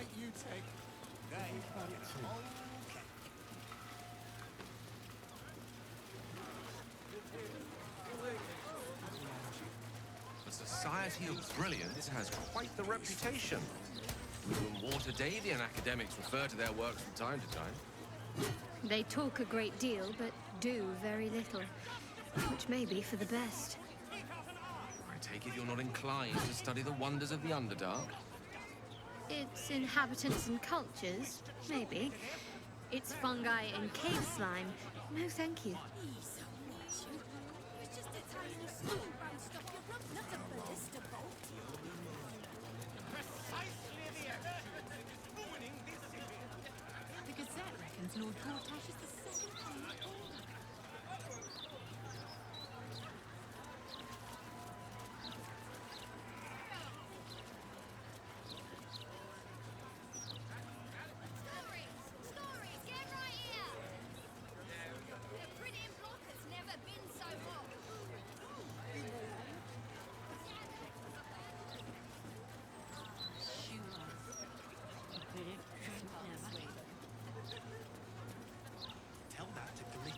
Right, you take. They The Society of Brilliance has quite the reputation. Even Water Davian academics refer to their works from time to time. They talk a great deal, but do very little, which may be for the best. I take it you're not inclined to study the wonders of the Underdark? Its inhabitants and cultures, maybe. Its fungi and cave slime, no thank you. The Gazette reckons Lord Gortash is the second king of all. Stories, get right here! The printing block has never been so hot. tell that to Glee.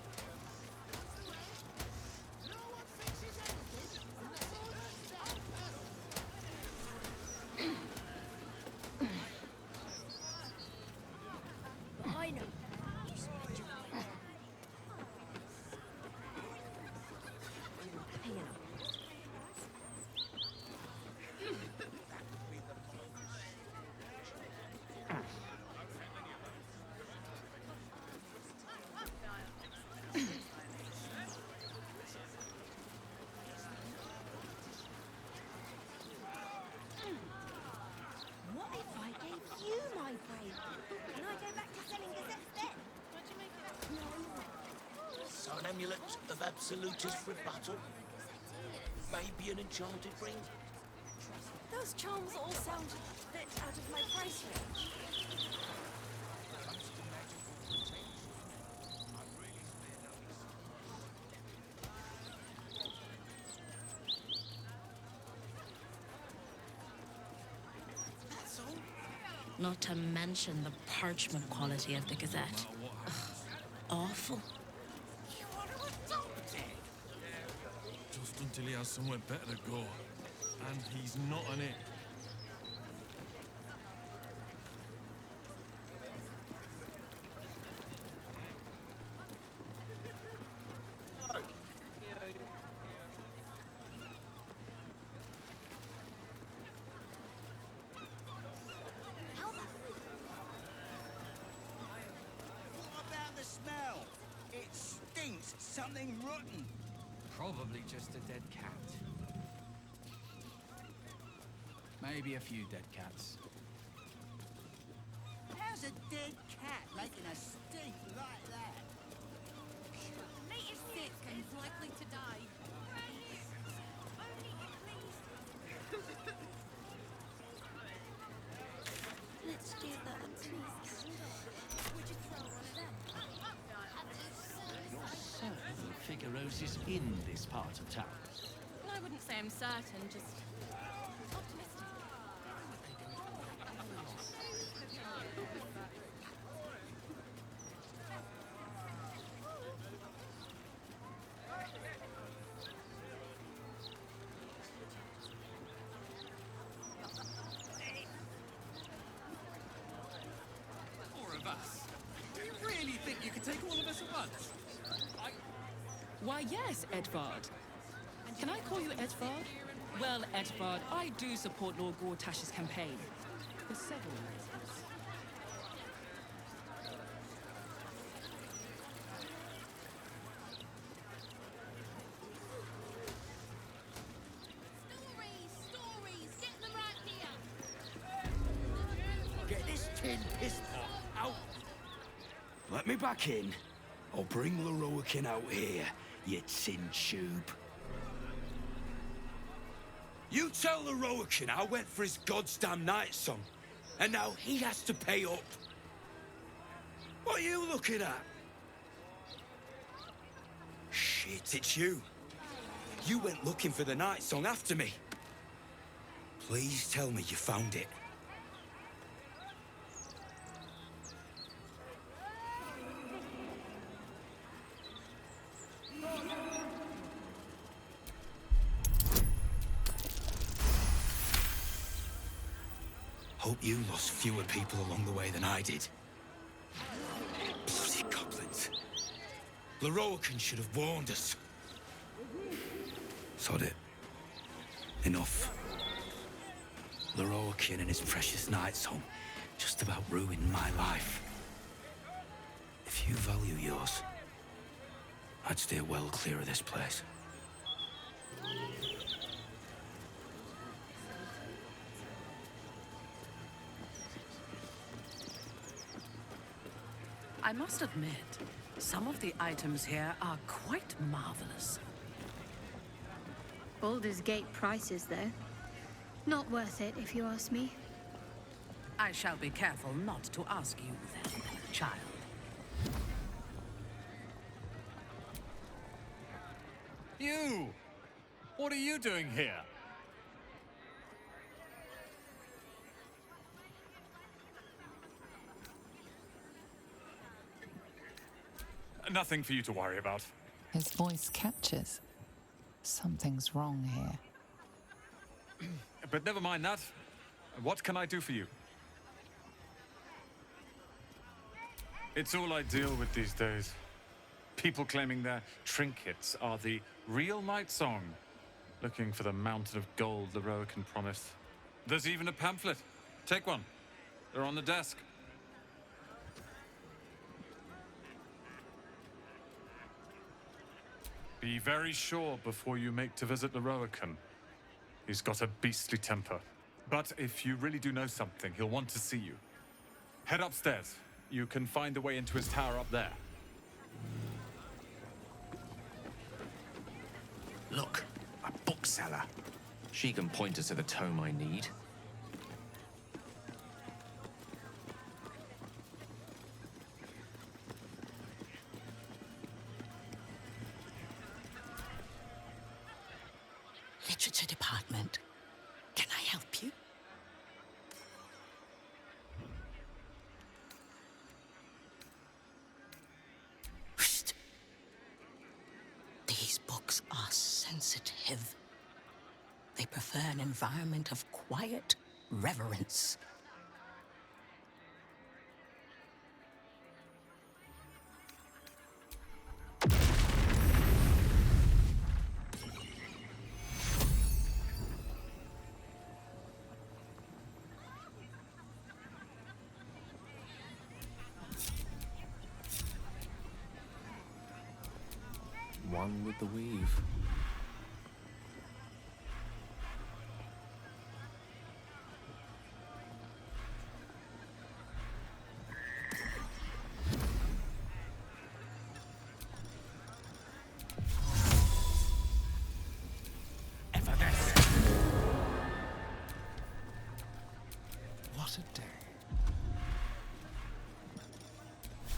I know. What if I gave you my brain? Can I go back to selling gazettes then? So an amulet of absolutist rebuttal? Maybe an enchanted ring? Those charms all sound a bit out of my price range. That's all. Not to mention the parchment quality of the Gazette. Ugh, awful. You want to adopt it? Just until he has somewhere better to go. And he's not on it. What about the smell? It stinks. Something rotten. Probably just a dead cat. Maybe a few dead cats. How's a dead cat making a stink like that? Nate is sick and is likely to die. Let's do that, please. Would you throw one of them? You're certain Figaro's is in this part of town. Well, I wouldn't say I'm certain, just optimistic. Four of us. Do you really think you can take all of us at once? Why, yes, Edvard. Can I call you Edvard? Well, Edvard, I do support Lord Gortash's campaign. For several reasons. Stories, get them right here. Get this tin piss pot out! Let me back in. I'll bring Leroican out here, you tin tube. You tell Leroican I went for his goddamn night song, and now he has to pay up. What are you looking at? Shit, it's you. You went looking for the night song after me. Please tell me you found it. Hope you lost fewer people along the way than I did. Bloody goblins. Loroakan should have warned us. Sod it. Enough. Loroakan and his precious night song just about ruined my life. If you value yours, I'd steer well clear of this place. I must admit, some of the items here are quite marvelous. Baldur's Gate prices, though. Not worth it, if you ask me. I shall be careful not to ask you then, child. You! What are you doing here? Nothing for you to worry about. His voice catches. Something's wrong here. But never mind that. What can I do for you? It's all I deal with these days. People claiming their trinkets are the real Night Song, looking for the mountain of gold Loroakan promised. There's even a pamphlet. Take one. They're on the desk. Be very sure before you make to visit Loroakan. He's got a beastly temper. But if you really do know something, he'll want to see you. Head upstairs. You can find the way into his tower up there. Look, a bookseller. She can point us to the tome I need. Literature department. Can I help you? Psst. These books are sensitive. They prefer an environment of quiet reverence. One with the weave. What a day.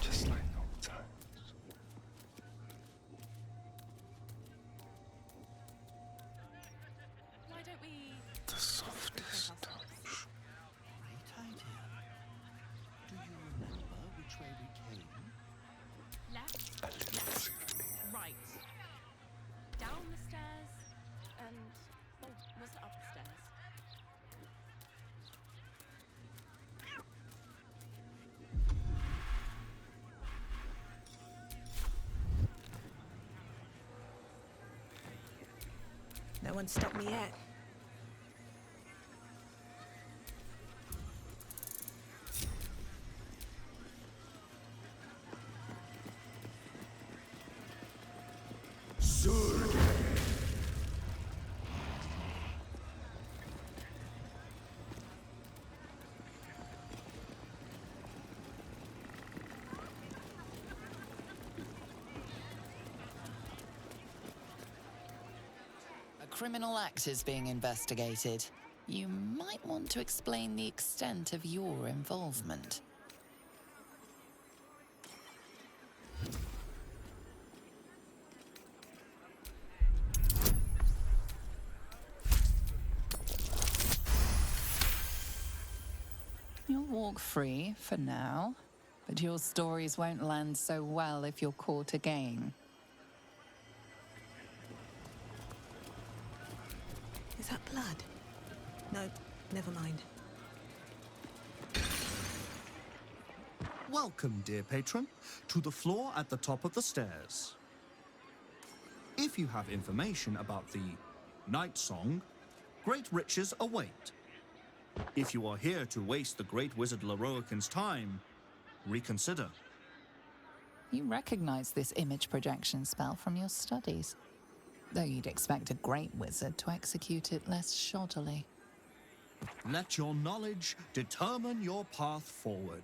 Just like old times. Why don't we... The softest touch. Great idea. Do you remember which way we came? Left, A little souvenir. right. Down the stairs, and... Oh, was it up the stairs? No one stopped me yet. A criminal act is being investigated. You might want to explain the extent of your involvement. You'll walk free for now, but your stories won't land so well if you're caught again. Is that blood? No, never mind. Welcome, dear patron, to the floor at the top of the stairs. If you have information about the Night Song, great riches await. If you are here to waste the great wizard Leroican's time, reconsider. You recognize this image projection spell from your studies, though you'd expect a great wizard to execute it less shoddily. Let your knowledge determine your path forward.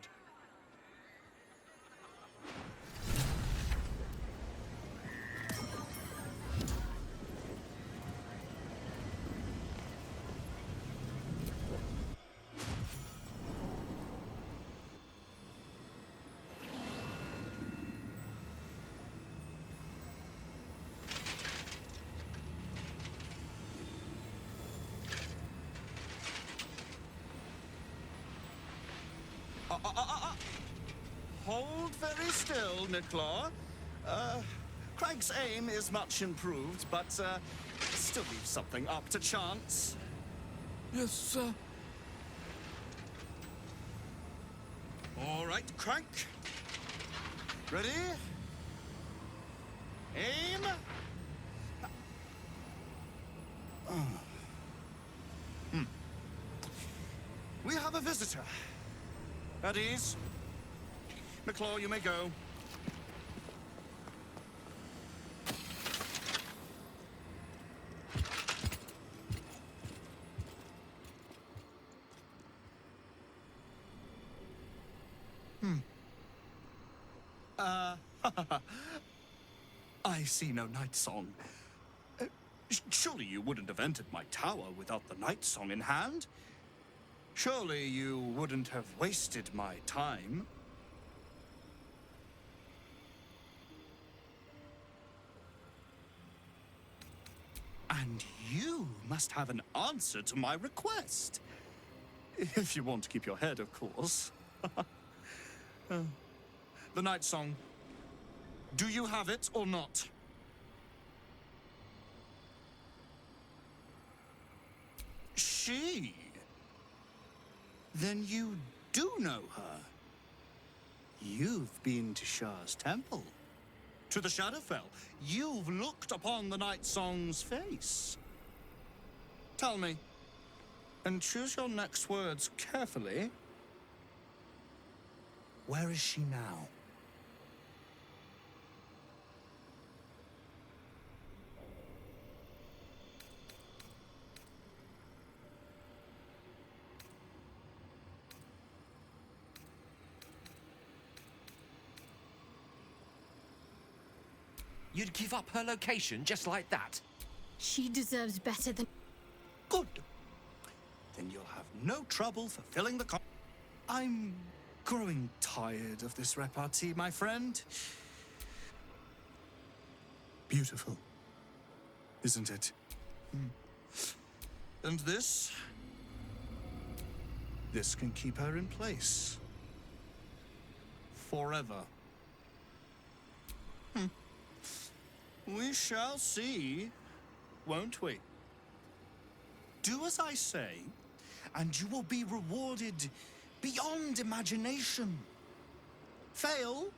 Hold very still, Nicklaw. Craig's aim is much improved, but still leaves something up to chance. Yes, sir. All right, Crank. Ready? Aim. We have a visitor. At ease. Nicklaw, you may go. I see no night song. Surely you wouldn't have entered my tower without the night song in hand? Surely you wouldn't have wasted my time? And you must have an answer to my request. If you want to keep your head, of course. The night song. Do you have it or not? She? Then you do know her. You've been to Shah's temple. To the Shadowfell. You've looked upon the night song's face. Tell me, and choose your next words carefully. Where is she now? You'd give up her location just like that? She deserves better than... Good. Then you'll have no trouble fulfilling the I'm growing tired of this repartee, my friend. Beautiful, isn't it? And this? This can keep her in place. Forever. We shall see, won't we? Do as I say, and you will be rewarded beyond imagination. Fail,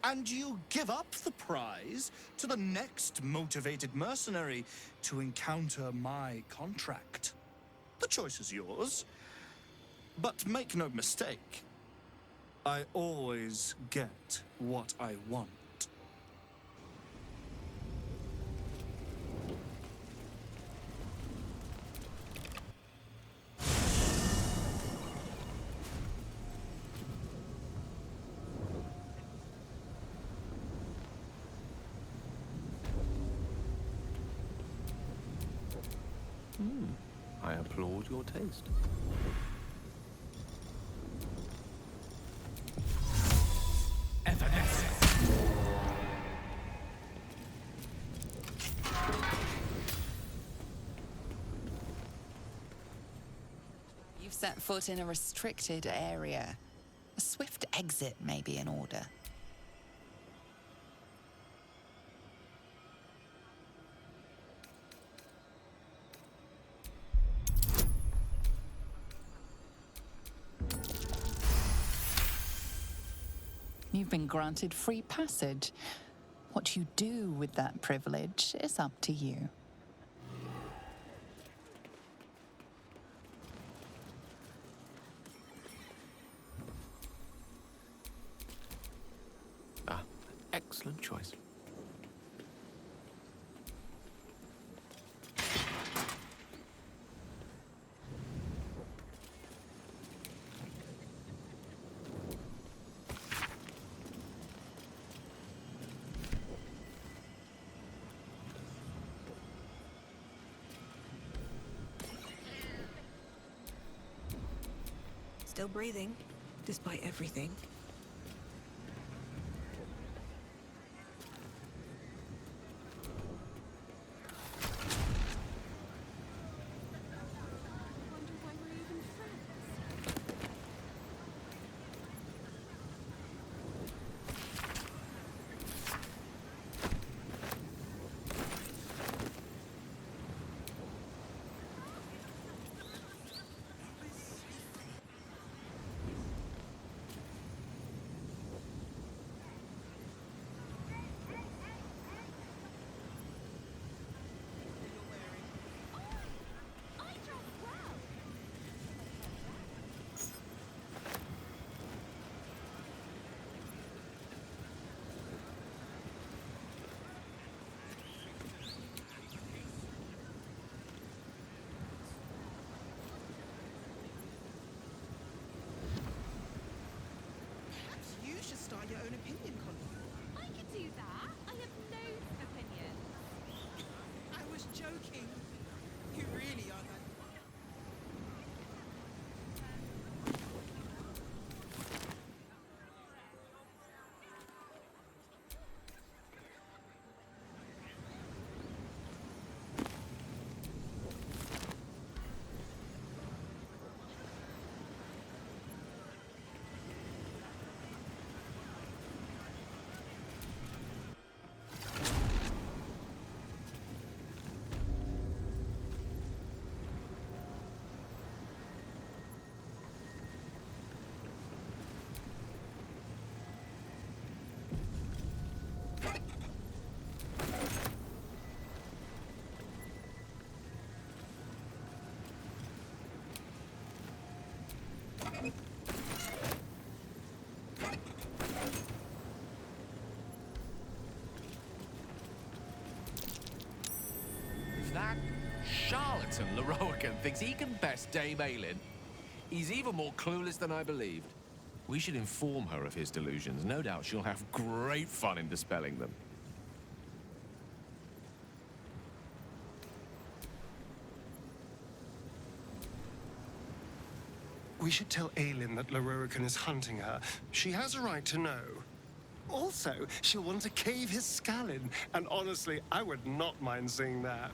and you give up the prize to the next motivated mercenary to encounter my contract. The choice is yours, but make no mistake, I always get what I want. I applaud your taste. You've set foot in a restricted area. A swift exit may be in order. You've been granted free passage. What you do with that privilege is up to you. Ah, excellent choice. Still breathing, despite everything. Wonder why we're even friends. Perhaps you should start your own opinion column. I could do that. I have loads of opinions. I was joking. You really are that. If that charlatan Leroican thinks he can best Dame Ailin, he's even more clueless than I believed. We should inform her of his delusions. No doubt she'll have great fun in dispelling them. We should tell Ailin that Leroican is hunting her. She has a right to know. Also, she'll want to cave his skull in, and honestly, I would not mind seeing that.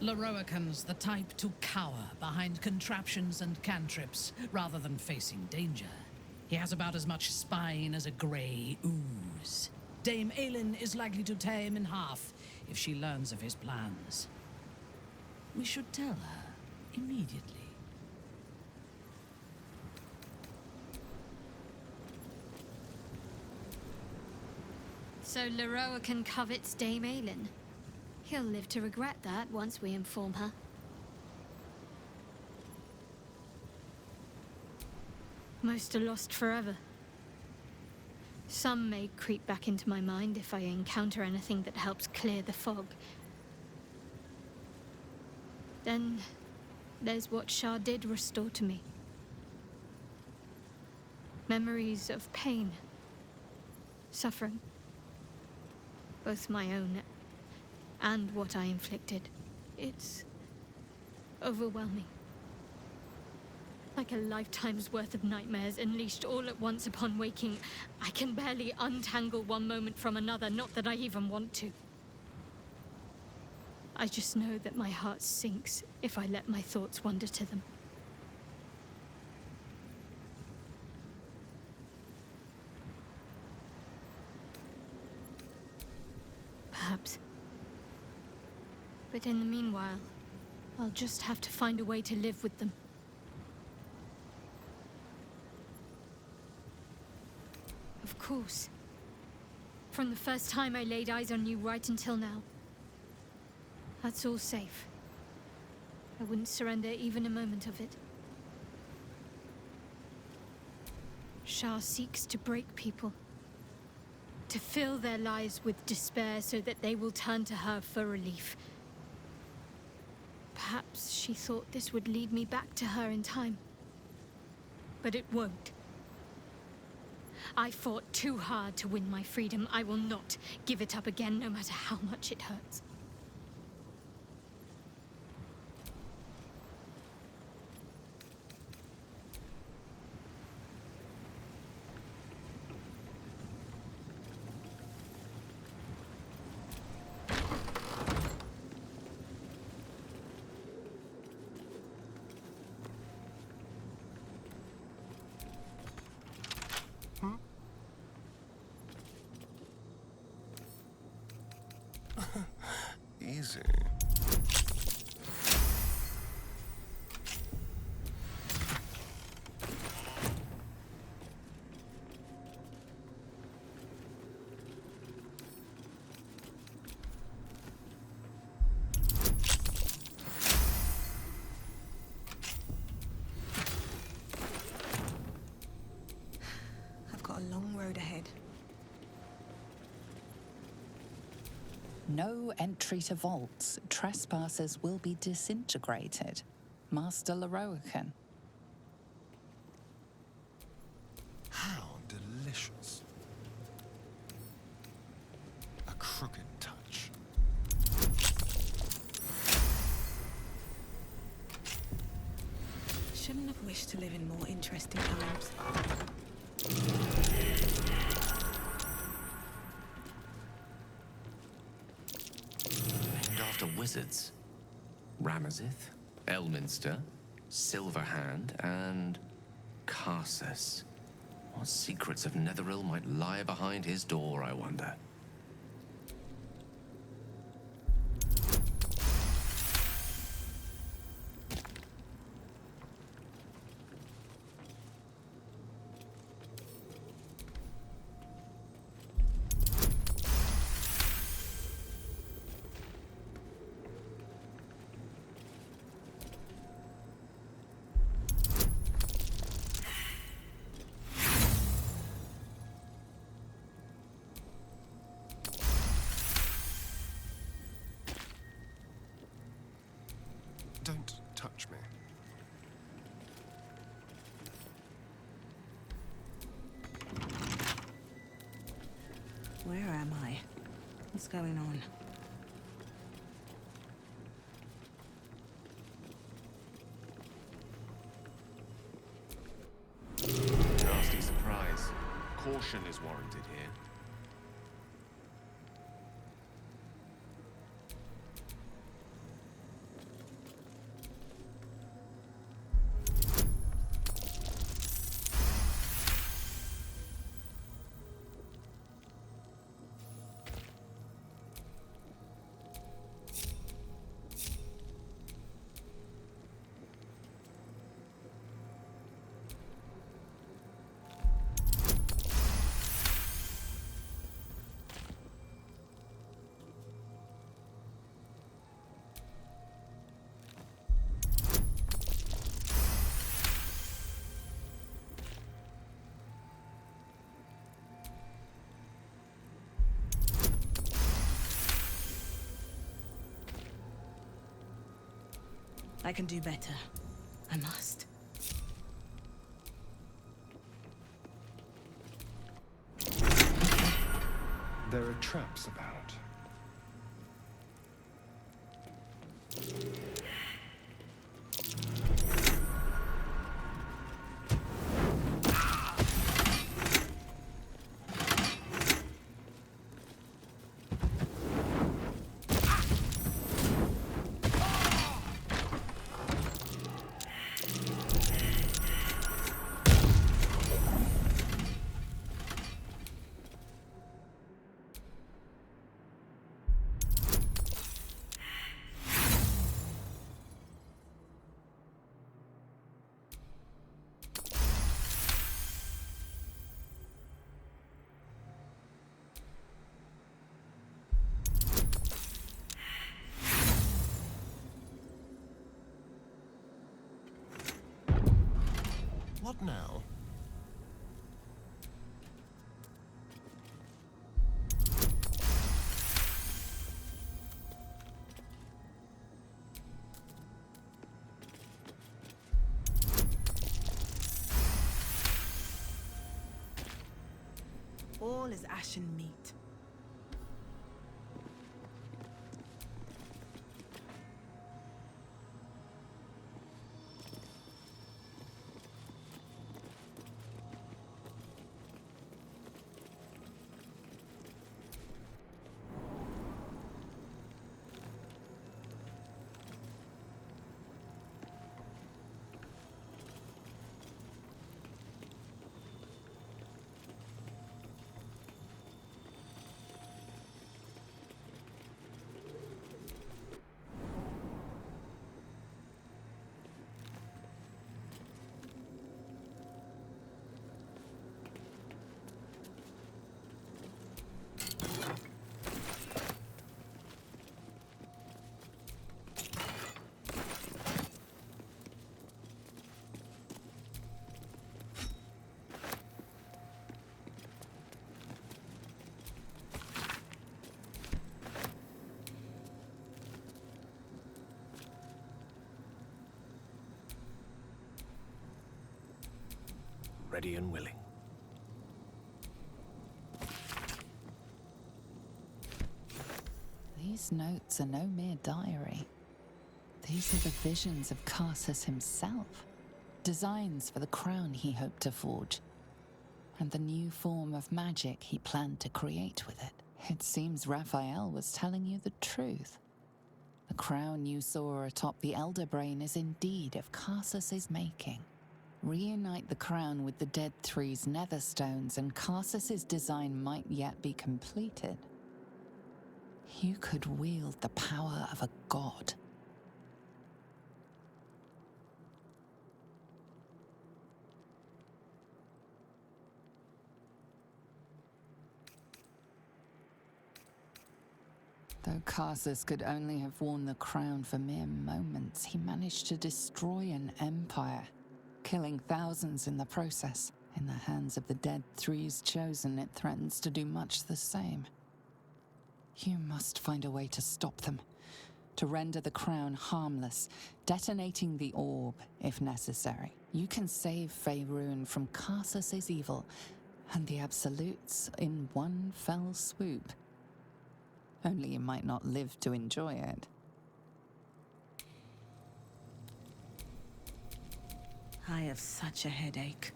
Leroican's the type to cower behind contraptions and cantrips rather than facing danger. He has about as much spine as a grey ooze. Dame Ailin is likely to tear him in half if she learns of his plans. We should tell her immediately. So Leroican covets Dame Ailin. He'll live to regret that once we inform her. Most are lost forever. Some may creep back into my mind if I encounter anything that helps clear the fog. Then there's what Shah did restore to me. Memories of pain, suffering, both my own and what I inflicted. It's overwhelming. Like a lifetime's worth of nightmares unleashed all at once upon waking. I can barely untangle one moment from another, not that I even want to. I just know that my heart sinks if I let my thoughts wander to them. Perhaps. But in the meanwhile, I'll just have to find a way to live with them. Of course. From the first time I laid eyes on you right until now. That's all safe. I wouldn't surrender even a moment of it. Shah seeks to break people. To fill their lives with despair so that they will turn to her for relief. Perhaps she thought this would lead me back to her in time. But it won't. I fought too hard to win my freedom. I will not give it up again, no matter how much it hurts. Easy. I've got a long road ahead. No entry to vaults. Trespassers will be disintegrated. Master Leroican. How delicious. A crooked touch. Shouldn't have wished to live in more interesting times. Named after wizards. Ramazith, Elminster, Silverhand, and Karsus. What secrets of Netheril might lie behind his door, I wonder? Don't touch me. Where am I? What's going on? Nasty surprise. Caution is warranted here. I can do better. I must. There are traps about. now? All is ashen meat. Ready and willing. These notes are no mere diary. These are the visions of Carsus himself. Designs for the crown he hoped to forge. And the new form of magic he planned to create with it. It seems Raphael was telling you the truth. The crown you saw atop the Elder Brain is indeed of Carsus's making. Reunite the crown with the Dead Three's netherstones and Carsus's design might yet be completed. You could wield the power of a god. Though Carsus could only have worn the crown for mere moments, he managed to destroy an empire, killing thousands in the process. In the hands of the Dead Three's chosen, it threatens to do much the same. You must find a way to stop them, to render the crown harmless, detonating the orb if necessary. You can save Faerun from Carsus's evil and the Absolutes in one fell swoop. Only you might not live to enjoy it. I have such a headache.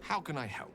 How can I help?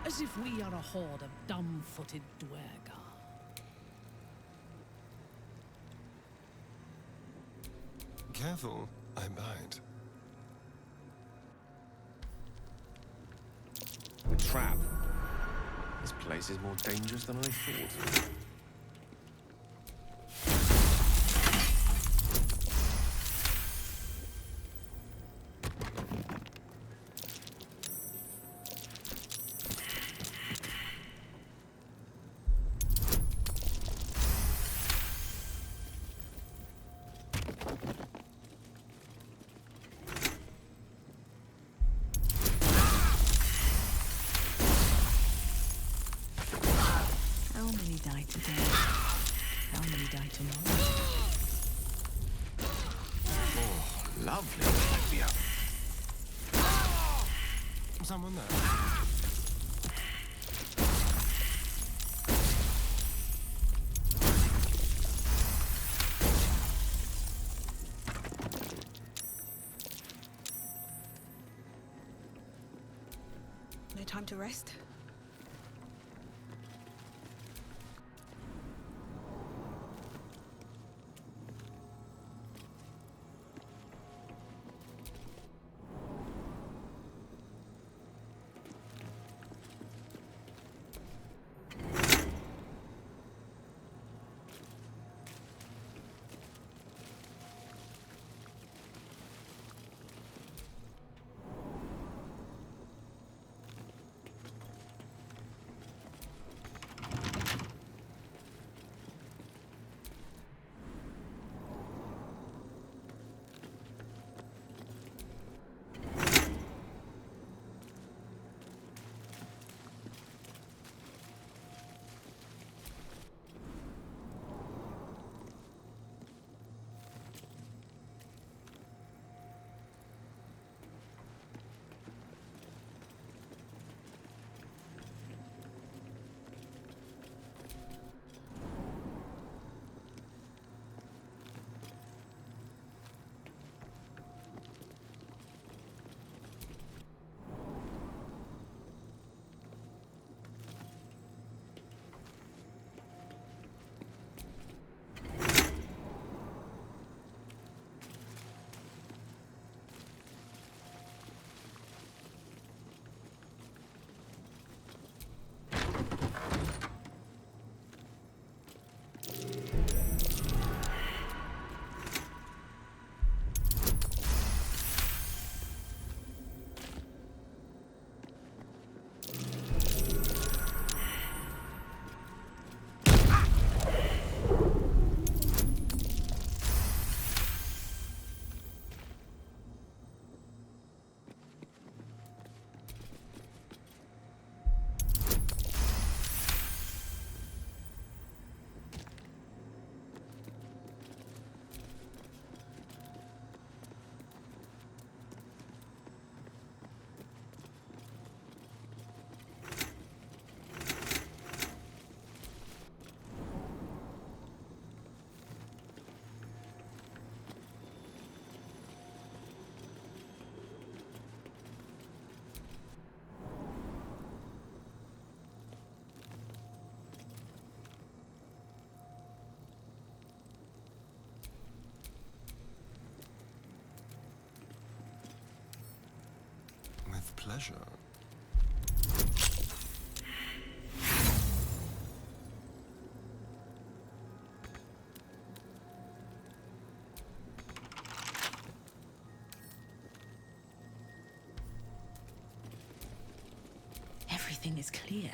As if we are a horde of dumb-footed dwergar. Careful, I bite. A trap. This place is more dangerous than I thought. die today, how many die tomorrow? Oh, lovely, Olivia. Someone there? No time to rest. With pleasure. Everything is clear.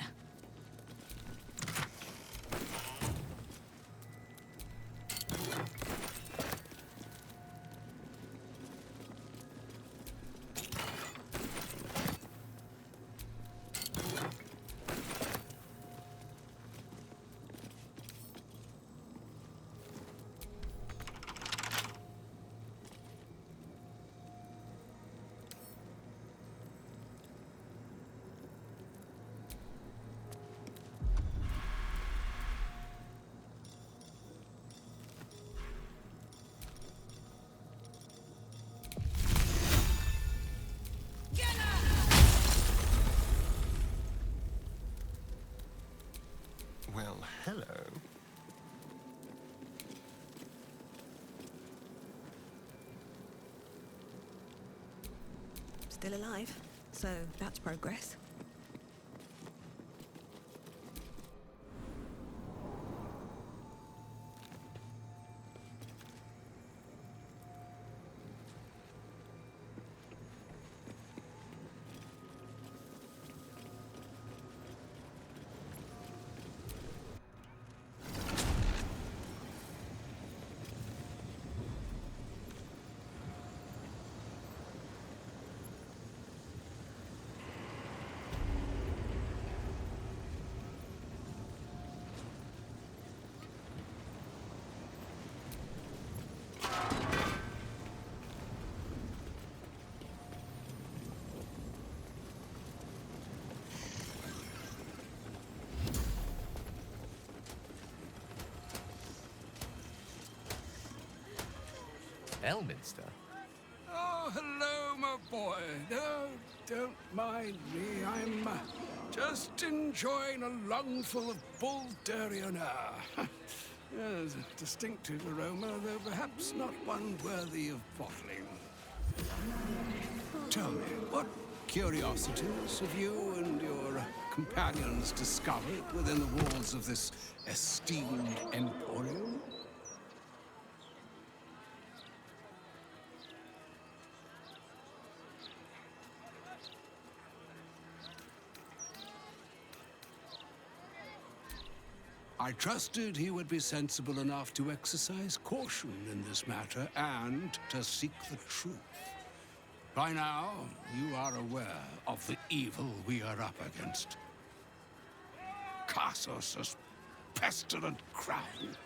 Well, hello. Still alive, so that's progress. Elminster? Oh, hello, my boy. No, don't mind me. I'm just enjoying a lungful of Baldurian air. Yes, a distinctive aroma, though perhaps not one worthy of bottling. Tell me, what curiosities have you and your companions discovered within the walls of this esteemed emporium? I trusted he would be sensible enough to exercise caution in this matter and to seek the truth. By now, you are aware of the evil we are up against. Cassos' pestilent crown,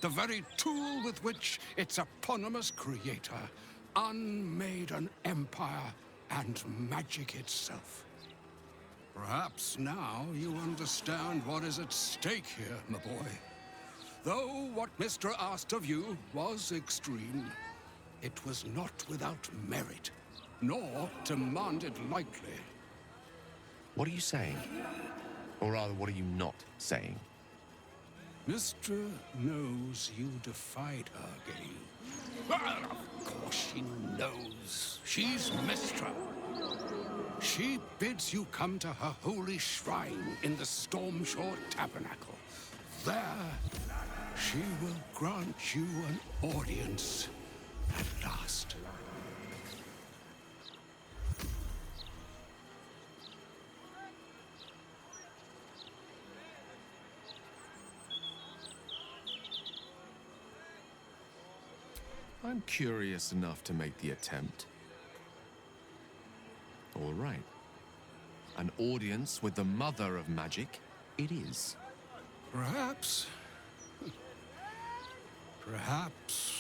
the very tool with which its eponymous creator unmade an empire and magic itself. Perhaps now you understand what is at stake here, my boy. Though what Mr. asked of you was extreme, it was not without merit, nor demanded lightly. What are you saying? Or rather, what are you not saying? Mr. knows you defied her, Heio. Well, of course she knows. She's Mistra. She bids you come to her holy shrine in the Stormshore Tabernacle. There, she will grant you an audience at last. I'm curious enough to make the attempt. All right. An audience with the mother of magic, it is. Perhaps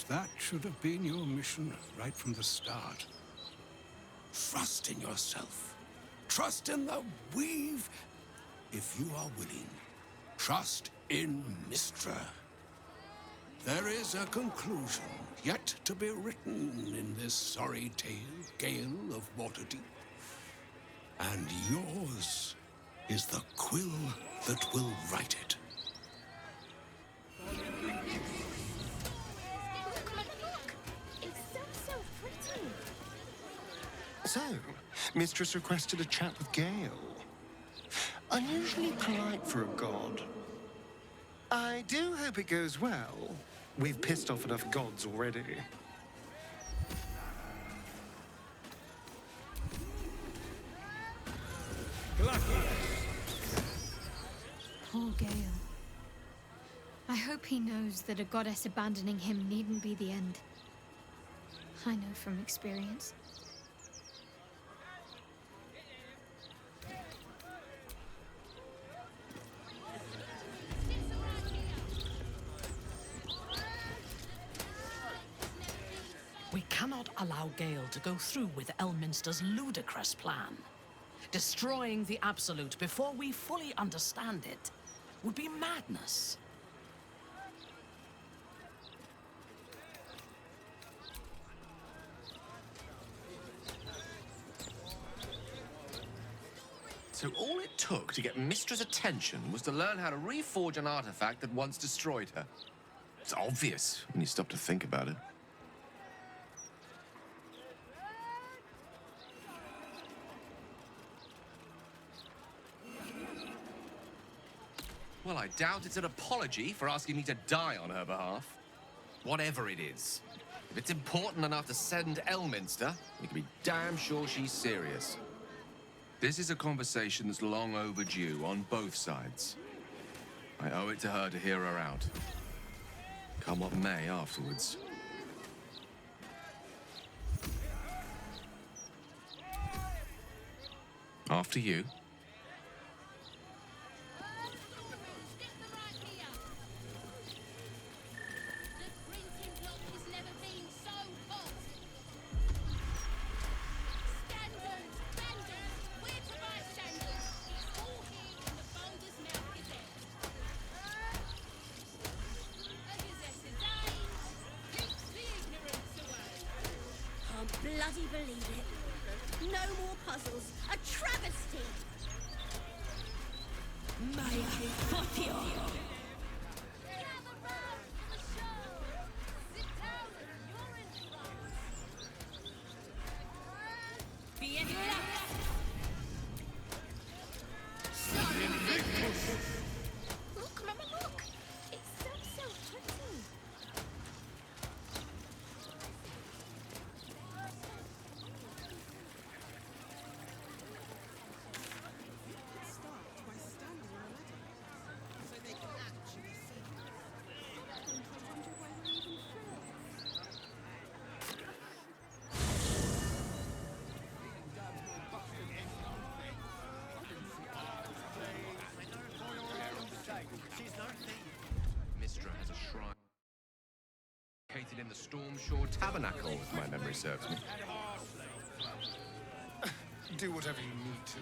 that should have been your mission right from the start. Trust in yourself. Trust in the weave, if you are willing. Trust in Mistra. There is a conclusion yet to be written in this sorry gale of Waterdeep. And yours is the quill that will write it. It's so pretty. So, Mistress requested a chat with Gale. Unusually polite for a god. I do hope it goes well. We've pissed off enough gods already. Poor Gale. I hope he knows that a goddess abandoning him needn't be the end. I know from experience. We cannot allow Gale to go through with Elminster's ludicrous plan. Destroying the Absolute before we fully understand it would be madness. So all it took to get Mistra's attention was to learn how to reforge an artifact that once destroyed her. It's obvious when you stop to think about it. Well, I doubt it's an apology for asking me to die on her behalf. Whatever it is. If it's important enough to send Elminster, we can be damn sure she's serious. This is a conversation that's long overdue on both sides. I owe it to her to hear her out. Come what may afterwards. After you. bloody believe it. No more puzzles. A travesty. Maya Fotio. Look, Mama, look! It's so pretty. Start by standing on a ladder, so they can actually see. I wonder why we're even Mistra has a shrine located in the Stormshore Tabernacle, if my memory serves me. Do whatever you need to.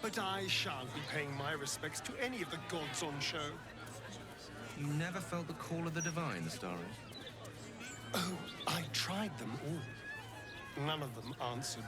But I shan't be paying my respects to any of the gods on show. You never felt the call of the divine, Starry? Oh, I tried them all. None of them answered.